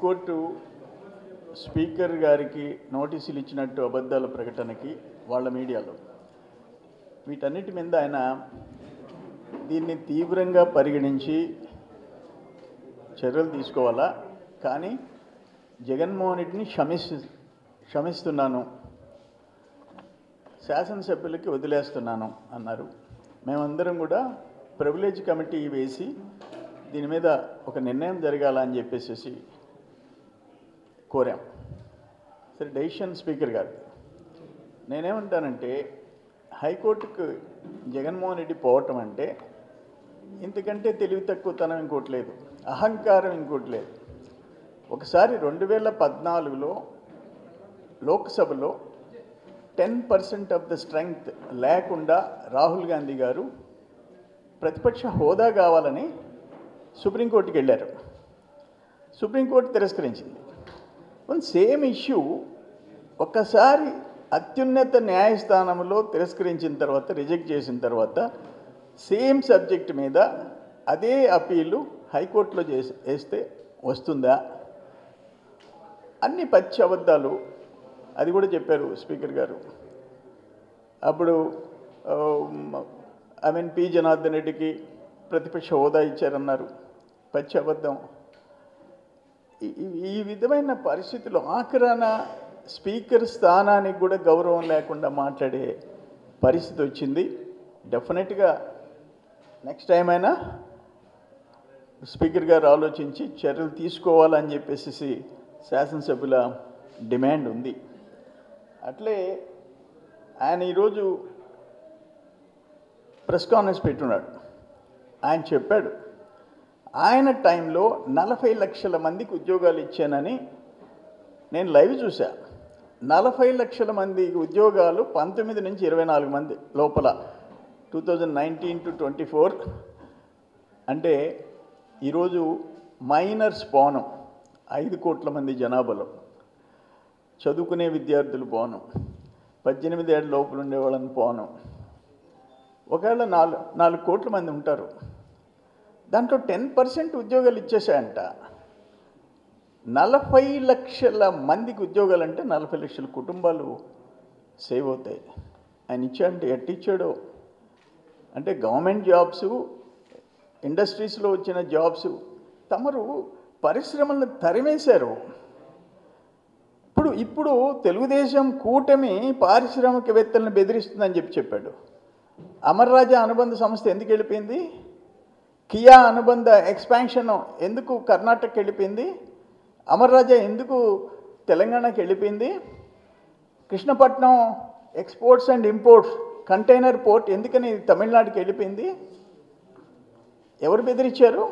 High court speaker గారికి నోటీసులు ఇచ్చినట్టు అబద్ధాల ప్రకటనకి వాళ్ళ మీడియాలో వీటన్నిటి మీద ఆయన దీన్ని తీవ్రంగా పరిగణించి చర్యలు తీసుకోవాలా, కానీ జగన్మోహన్ రెడ్డిని క్షమిస్తున్నాను, శాసనసభ్యులకి వదిలేస్తున్నాను అన్నారు. మేమందరం కూడా ప్రివిలేజ్ కమిటీ వేసి దీని మీద ఒక నిర్ణయం జరగాలని చెప్పేసి కోరాం. సరే, డెసిషన్ స్పీకర్ గారు. నేనేమంటానంటే హైకోర్టుకు జగన్మోహన్ రెడ్డి పోవటం అంటే ఇంతకంటే తెలివి తక్కువతనం ఇంకోటి లేదు, అహంకారం ఇంకోటి లేదు. ఒకసారి 2014లో లోక్సభలో 10% ఆఫ్ ద స్ట్రెంగ్త్ లేకుండా రాహుల్ గాంధీ గారు ప్రతిపక్ష హోదా కావాలని సుప్రీంకోర్టుకి వెళ్ళారు. సుప్రీంకోర్టు తిరస్కరించింది. సేమ్ ఇష్యూ ఒక్కసారి అత్యున్నత న్యాయస్థానంలో తిరస్కరించిన తర్వాత, రిజెక్ట్ చేసిన తర్వాత సేమ్ సబ్జెక్ట్ మీద అదే అపీలు హైకోర్టులో వేస్తే వస్తుందా? అన్ని పచ్చి అబద్ధాలు. అది కూడా చెప్పారు స్పీకర్ గారు. అప్పుడు పి జనార్దన్ రెడ్డికి ప్రతిపక్ష హోదా ఇచ్చారన్నారు, పచ్చి అబద్ధం. ఈ విధమైన పరిస్థితుల్లో ఆఖరాన స్పీకర్ స్థానానికి కూడా గౌరవం లేకుండా మాట్లాడే పరిస్థితి వచ్చింది. డెఫినెట్గా నెక్స్ట్ టైం అయినా స్పీకర్ గారు ఆలోచించి చర్యలు తీసుకోవాలని చెప్పేసి శాసనసభ్యుల డిమాండ్ ఉంది. అట్లే ఆయన ఈరోజు ప్రెస్ కాన్ఫరెన్స్ పెట్టున్నాడు. ఆయన చెప్పాడు, ఆయన టైంలో 40 లక్షల మందికి ఉద్యోగాలు ఇచ్చానని. నేను లైవ్ చూసా. 40 లక్షల మందికి ఉద్యోగాలు 19 నుంచి 24 మంది లోపల 2019 to 24. అంటే ఈరోజు మైనర్స్ పోను 5 కోట్ల మంది జనాభాలో, చదువుకునే విద్యార్థులు పోను, 18 ఏళ్ళ లోపల ఉండే వాళ్ళని పోను, ఒకవేళ 4 కోట్ల మంది ఉంటారు. దాంట్లో 10% ఉద్యోగాలు ఇచ్చేసాయంట. 40 లక్షల మందికి ఉద్యోగాలు అంటే 40 లక్షల కుటుంబాలు సేవ్ అవుతాయి. ఆయన ఇచ్చాడంటే ఎట్టి ఇచ్చాడో అంటే గవర్నమెంట్ జాబ్స్, ఇండస్ట్రీస్లో వచ్చిన జాబ్స్, తమరు పరిశ్రమలను తరిమేశారు. ఇప్పుడు తెలుగుదేశం కూటమి పారిశ్రామికవేత్తలను బెదిరిస్తుందని చెప్పాడు. అమర్ రాజా అనుబంధ సంస్థ ఎందుకు వెళ్ళిపోయింది? కియా అనుబంధ ఎక్స్పాన్షన్ ఎందుకు కర్ణాటకకి వెళ్ళిపోయింది? అమర్ రాజా ఎందుకు తెలంగాణకి వెళ్ళిపోయింది? Krishnapatnam exports and imports container port ఎందుకని తమిళనాడుకి వెళ్ళిపోయింది? ఎవరు బెదిరించారు?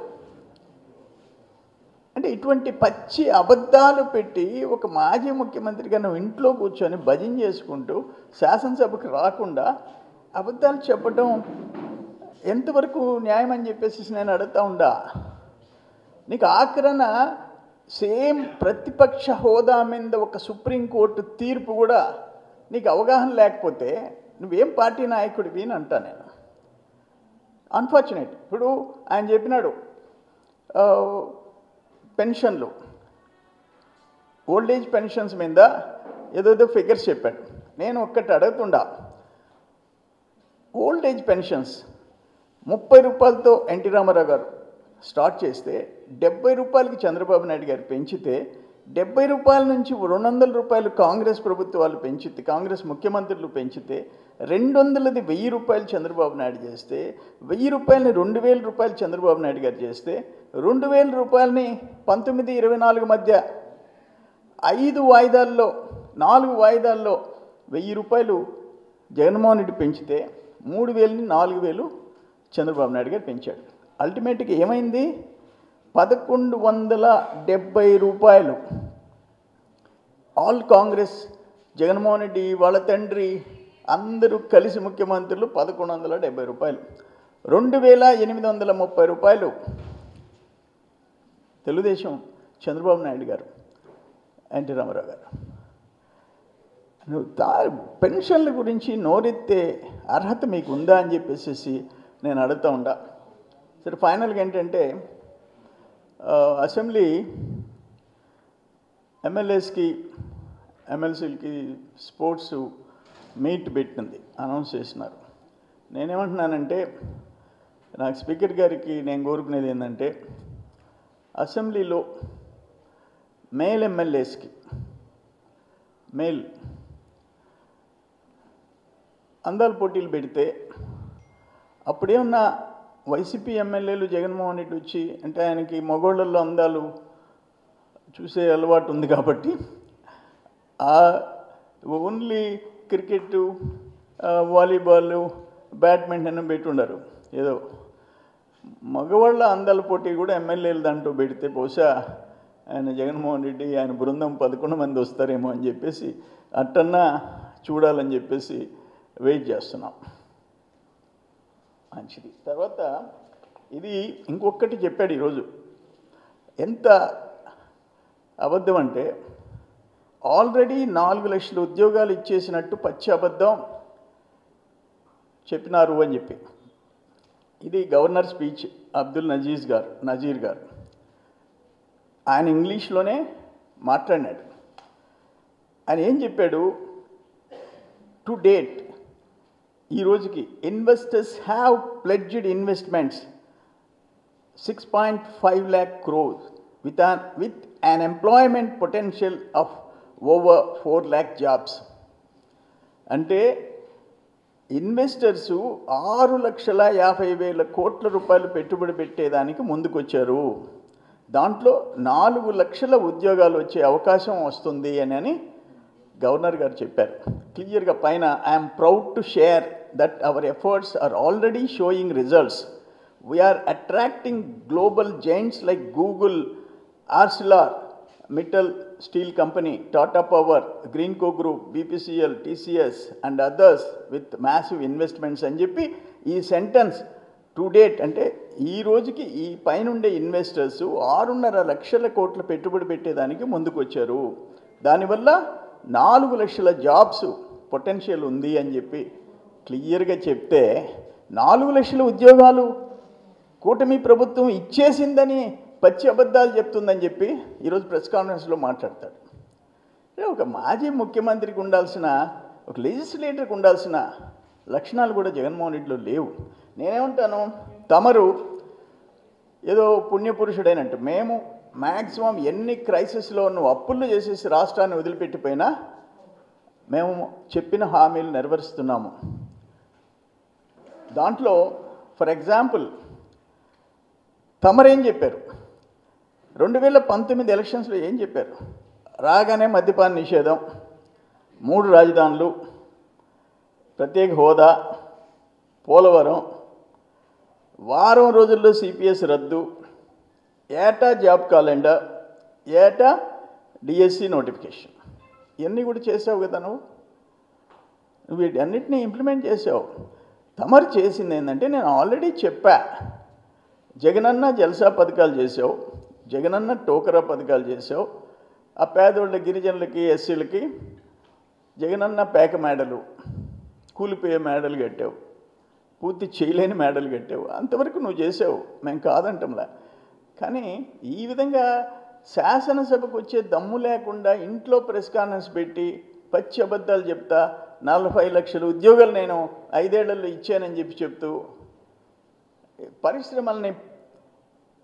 అంటే ఇటువంటి పచ్చి అబద్ధాలు పెట్టి ఒక మాజీ ముఖ్యమంత్రిగా నువ్వు ఇంట్లో కూర్చొని భజన చేసుకుంటూ శాసనసభకు రాకుండా అబద్ధాలు చెప్పడం ఎంతవరకు న్యాయం అని చెప్పేసి నేను అడుగుతా ఉండా. నీకు ఆఖరణ సేమ్ ప్రతిపక్ష హోదా మీద ఒక సుప్రీంకోర్టు తీర్పు కూడా నీకు అవగాహన లేకపోతే నువ్వేం పార్టీ నాయకుడివి అని అంటా నేను. అన్ఫార్చునేట్. ఇప్పుడు ఆయన చెప్పినాడు పెన్షన్లు, ఓల్డ్ ఏజ్ పెన్షన్స్ మీద ఏదేదో ఫిగర్స్ చెప్పాడు. నేను ఒక్కటి అడుగుతుండా, ఓల్డ్ ఏజ్ పెన్షన్స్ 30 రూపాయలతో ఎన్టీ రామారావు గారు స్టార్ట్ చేస్తే 70 రూపాయలకి చంద్రబాబు నాయుడు గారు పెంచితే, 70 రూపాయల నుంచి 200 రూపాయలు కాంగ్రెస్ ప్రభుత్వాలు పెంచితే, కాంగ్రెస్ ముఖ్యమంత్రులు పెంచితే, 200ది 1000 రూపాయలు చంద్రబాబు నాయుడు చేస్తే, 1000 రూపాయలని 2000 రూపాయలు చంద్రబాబు నాయుడు గారు చేస్తే, 2000 రూపాయలని 19-24 మధ్య 5 వాయిదాల్లో 4 వాయిదాల్లో 1000 రూపాయలు జగన్మోహన్ రెడ్డి పెంచితే, 3000ని 4000 చంద్రబాబు నాయుడు గారు పెంచాడు. అల్టిమేట్గా ఏమైంది? 1170 రూపాయలు. ఆల్ కాంగ్రెస్, జగన్మోహన్ రెడ్డి వాళ్ళ తండ్రి అందరూ కలిసి ముఖ్యమంత్రులు 1170 రూపాయలు. 2830 రూపాయలు తెలుగుదేశం చంద్రబాబు నాయుడు గారు, ఎన్టీ రామారావు గారు. పెన్షన్ల గురించి నోరెత్తే అర్హత మీకు ఉందా అని చెప్పేసి నేను అడుగుతూ ఉండా. సరే, ఫైనల్గా ఏంటంటే అసెంబ్లీ ఎమ్మెల్యేస్కి ఎమ్మెల్సీలకి స్పోర్ట్స్ మీట్ పెట్టింది, అనౌన్స్ చేసినారు. నేనేమంటున్నానంటే, నాకు స్పీకర్ గారికి నేను కోరుకునేది ఏంటంటే, అసెంబ్లీలో మేల్ ఎమ్మెల్యేస్కి మేల్ అందాల పోటీలు పెడితే అప్పుడేమన్నా వైసీపీ ఎమ్మెల్యేలు జగన్మోహన్ రెడ్డి వచ్చి, అంటే ఆయనకి మగోళ్ళల్లో అందాలు చూసే అలవాటు ఉంది కాబట్టి ఓన్లీ క్రికెట్, వాలీబాల్, బ్యాడ్మింటన్ పెట్టి ఉండరు. ఏదో మగవాళ్ళ అందాల పోటీ కూడా ఎమ్మెల్యేలు దాంట్లో పెడితే బహుశా ఆయన జగన్మోహన్ రెడ్డి ఆయన బృందం 11 మంది వస్తారేమో అని చెప్పేసి అట్టన్నా చూడాలని చెప్పేసి వెయిట్ చేస్తున్నాం. మంచిది. తర్వాత ఇది ఇంకొకటి చెప్పాడు ఈరోజు, ఎంత అబద్ధం అంటే ఆల్రెడీ 4 లక్షల ఉద్యోగాలు ఇచ్చేసినట్టు పచ్చి అబద్ధం చెప్పినారు అని చెప్పి. ఇది గవర్నర్ స్పీచ్, అబ్దుల్ నజీర్ గారు ఆయన ఇంగ్లీష్లోనే మాట్లాడినాడు. ఆయన ఏం చెప్పాడు, టు డేట్ ఈ రోజుకి investors have pledged investments 6.5 lakh crores with an employment potential of over 4 lakh jobs. అంటే ఇన్వెస్టర్సు 6,50,000 కోట్ల రూపాయలు పెట్టుబడి పెట్టేదానికి ముందుకొచ్చారు. దాంట్లో 4 లక్షల ఉద్యోగాలు వచ్చే అవకాశం వస్తుంది అని గవర్నర్ గారు చెప్పారు క్లియర్గా. పైన I'm proud to share that our efforts are already showing results. We're attracting global giants like Google, ArcelorMittal Steel Company, Tata Power, Greenco Group, BPCL, TCS and others with massive investments అని చెప్పి ఈ sentence to date అంటే ఈ రోజుకి ఈ పైనుండే investors 6.5 లక్షల కోట్ల పెట్టుబడి పెట్టేదానికి ముందుకు వచ్చారు. దానివల్ల 4 లక్షల జాబ్స్ పొటెన్షియల్ ఉంది అని చెప్పి క్లియర్గా చెప్తే 4 లక్షల ఉద్యోగాలు కూటమి ప్రభుత్వం ఇచ్చేసిందని పచ్చి అబద్ధాలు చెప్తుందని చెప్పి ఈరోజు ప్రెస్ కాన్ఫరెన్స్లో మాట్లాడతాడు. ఒక మాజీ ముఖ్యమంత్రికి ఉండాల్సిన, ఒక లెజిస్లేటర్కి ఉండాల్సిన లక్షణాలు కూడా జగన్మోహన్ రెడ్డిలో లేవు. నేనేమంటాను, తమరు ఏదో పుణ్యపురుషుడైనట్టు మేము మ్యాక్సిమం ఎన్ని క్రైసిస్లో నువ్వు అప్పులు చేసేసి రాష్ట్రాన్ని వదిలిపెట్టిపోయినా మేము చెప్పిన హామీలు నెరవేరుస్తున్నాము. దాంట్లో ఫర్ ఎగ్జాంపుల్ తమరేం చెప్పారు, 2019 ఎలక్షన్స్లో ఏం చెప్పారు, రాగానే మద్యపాన నిషేధం, 3 రాజధానులు, ప్రత్యేక హోదా, పోలవరం, వారం రోజుల్లో సిపిఎస్ రద్దు, ఏటా జాబ్ క్యాలెండర్, ఏటా డిఎస్సి నోటిఫికేషన్. ఇవన్నీ కూడా చేసావు కదా నువ్వు వీటన్నిటిని ఇంప్లిమెంట్ చేసావు. తమరు చేసింది ఏంటంటే, నేను ఆల్రెడీ చెప్పా, జగనన్న జల్సా పథకాలు చేసావు, జగనన్న టోకరా పథకాలు చేసావు, ఆ పేదోళ్ళ గిరిజనులకి ఎస్సీలకి జగనన్న పేక మేడలు, కూలిపోయే మేడలు కట్టావు, పూర్తి చేయలేని మేడలు కట్టావు. అంతవరకు నువ్వు చేసావు, మేము కాదంటంలా. కానీ ఈ విధంగా శాసనసభకు వచ్చే దమ్ము లేకుండా ఇంట్లో ప్రెస్ కాన్ఫరెన్స్ పెట్టి పచ్చి అబద్ధాలు చెప్తా 40 లక్షల ఉద్యోగాలు నేను 5 ఏళ్లలో ఇచ్చానని చెప్తూ పరిశ్రమల్ని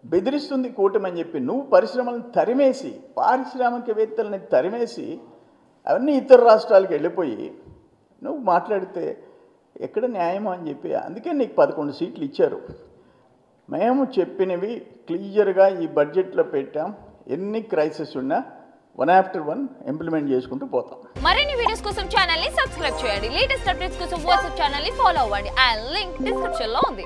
బెదిరిస్తుంది కూటమని చెప్పి నువ్వు పరిశ్రమలను తరిమేసి, పారిశ్రామికవేత్తలని తరిమేసి అవన్నీ ఇతర రాష్ట్రాలకు వెళ్ళిపోయి నువ్వు మాట్లాడితే ఎక్కడ న్యాయమో అని చెప్పి, అందుకే నీకు 11 సీట్లు ఇచ్చారు. మేము చెప్పినవి క్లియర్గా ఈ బడ్జెట్లో పెట్టాం. ఎన్ని క్రైసిస్ ఉన్నా 1 after 1 ఇంప్లిమెంట్ చేసుకుంటూ పోతాం. మరిన్ని వీడియోస్ కోసం ఛానల్ ని సబ్స్క్రైబ్ చేయండి. లేటెస్ట్ అప్డేట్స్ కోసం వాట్సాప్ ఛానల్ ని ఫాలో అవ్వండి. ఆ లింక్ డిస్క్రిప్షన్ లో ఉంది.